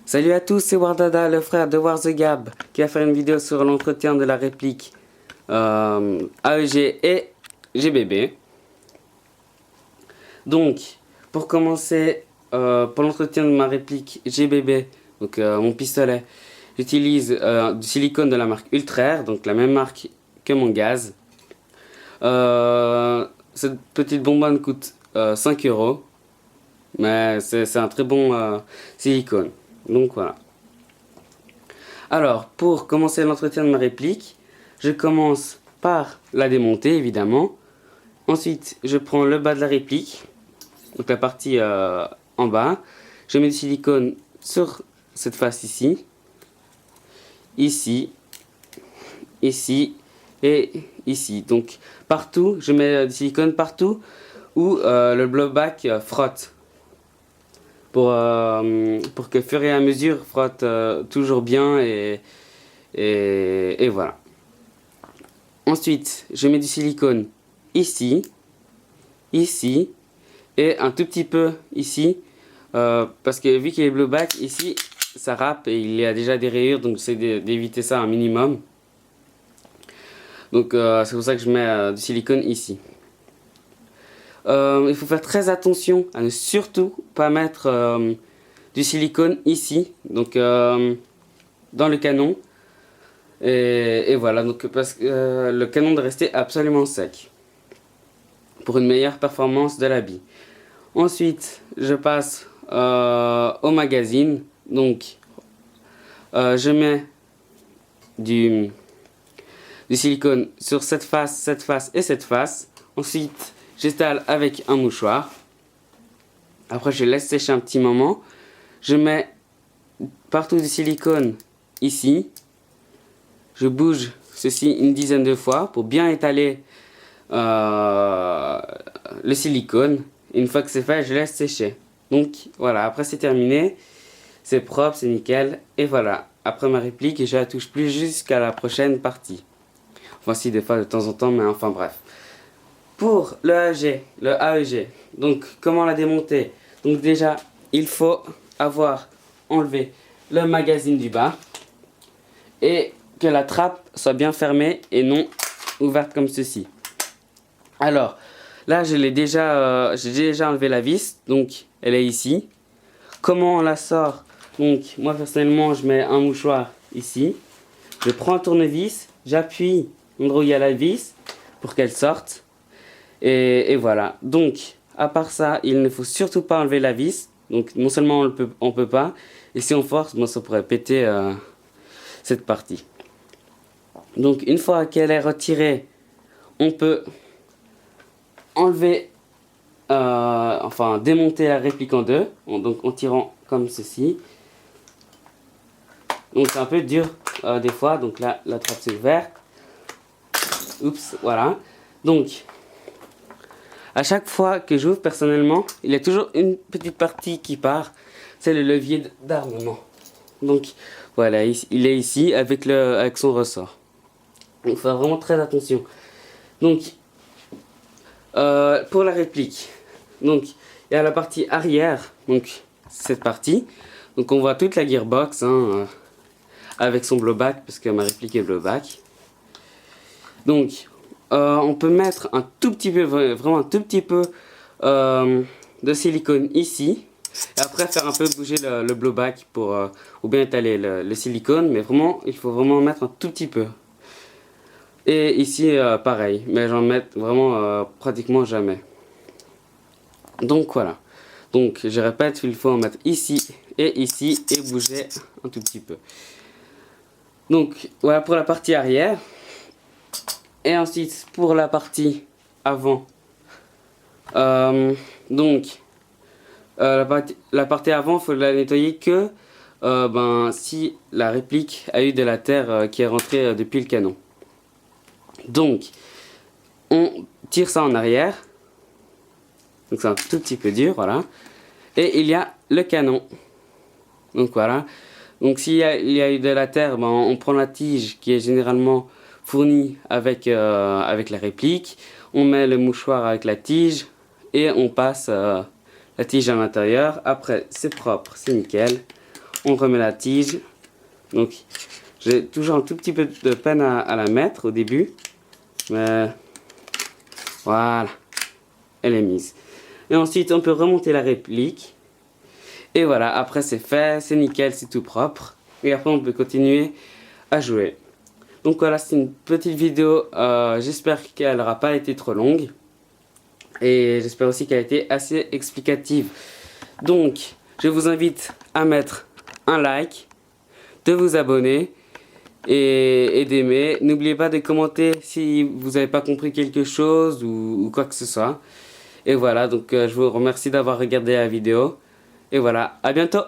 Salut à tous, c'est Wardada, le frère de War the Gab, qui va faire une vidéo sur l'entretien de la réplique AEG et GBB. Donc, pour commencer, pour l'entretien de ma réplique GBB, donc mon pistolet, j'utilise du silicone de la marque Ultrair, donc la même marque que mon gaz. Cette petite bonbonne coûte 5 €, mais c'est un très bon silicone. Donc voilà. Alors, pour commencer l'entretien de ma réplique, je commence par la démonter, évidemment. Ensuite, je prends le bas de la réplique, donc la partie en bas. Je mets du silicone sur cette face ici, ici, ici et ici. Donc partout, je mets du silicone partout où le blowback frotte. Pour que fur et à mesure frotte toujours bien et voilà. Ensuite, je mets du silicone ici, ici et un tout petit peu ici parce que vu qu'il est blowback ici, ça râpe et il y a déjà des rayures, donc j'essaie d'éviter ça un minimum. Donc c'est pour ça que je mets du silicone ici. Il faut faire très attention à ne surtout pas mettre du silicone ici, donc dans le canon. Et voilà, donc parce que le canon doit rester absolument sec pour une meilleure performance de l'habit. Ensuite, je passe au magazine. Donc, je mets du silicone sur cette face et cette face. Ensuite, j'étale avec un mouchoir. Après, je laisse sécher un petit moment. Je mets partout du silicone ici. Je bouge ceci une dizaine de fois pour bien étaler le silicone. Une fois que c'est fait, je laisse sécher. Donc voilà, après c'est terminé. C'est propre, c'est nickel. Et voilà, après ma réplique, je la touche plus jusqu'à la prochaine partie. Enfin si, des fois de temps en temps, mais enfin bref. Pour le AEG, donc comment la démonter? Donc déjà, il faut avoir enlevé le magazine du bas et que la trappe soit bien fermée et non ouverte comme ceci. Alors, là j'ai déjà enlevé la vis, donc elle est ici. Comment on la sort? Donc moi personnellement je mets un mouchoir ici. Je prends un tournevis, j'appuie l'endroit où il y a la vis pour qu'elle sorte. Et voilà. Donc, à part ça, il ne faut surtout pas enlever la vis. Donc, non seulement on peut pas, et si on force, bon, ça pourrait péter cette partie. Donc, une fois qu'elle est retirée, on peut enlever, enfin démonter la réplique en deux. Donc, en tirant comme ceci. Donc, c'est un peu dur des fois. Donc là, la trappe s'est ouverte. Oups, voilà. Donc, à chaque fois que j'ouvre personnellement, il y a toujours une petite partie qui part. C'est le levier d'armement. Donc voilà, il est ici avec son ressort. Donc il faut faire vraiment très attention. Donc pour la réplique, donc il y a la partie arrière, donc cette partie. Donc on voit toute la gearbox avec son blowback parce que ma réplique est blowback. Donc on peut mettre un tout petit peu, vraiment un tout petit peu de silicone ici. Et après faire un peu bouger le blowback pour ou bien étaler le silicone. Mais vraiment, il faut vraiment mettre un tout petit peu. Et ici, pareil. Mais j'en mets vraiment pratiquement jamais. Donc voilà. Donc je répète, il faut en mettre ici et bouger un tout petit peu. Donc voilà pour la partie arrière. Et ensuite, pour la partie avant, donc la partie avant, il faut la nettoyer que si la réplique a eu de la terre qui est rentrée depuis le canon. Donc, on tire ça en arrière. Donc c'est un tout petit peu dur, voilà. Et il y a le canon. Donc voilà. Donc s'il y a eu de la terre, on prend la tige qui est généralement fourni avec la réplique, on met le mouchoir avec la tige et on passe la tige à l'intérieur. Après c'est propre, c'est nickel. on remet la tige. Donc j'ai toujours un tout petit peu de peine à la mettre au début. Mais voilà, elle est mise. Et ensuite on peut remonter la réplique. Et voilà, après c'est fait, c'est nickel, c'est tout propre. Et après on peut continuer à jouer. Donc voilà, c'est une petite vidéo, j'espère qu'elle n'aura pas été trop longue. Et j'espère aussi qu'elle a été assez explicative. Donc, je vous invite à mettre un like, de vous abonner et d'aimer. N'oubliez pas de commenter si vous n'avez pas compris quelque chose ou quoi que ce soit. Et voilà, donc je vous remercie d'avoir regardé la vidéo. Et voilà, à bientôt!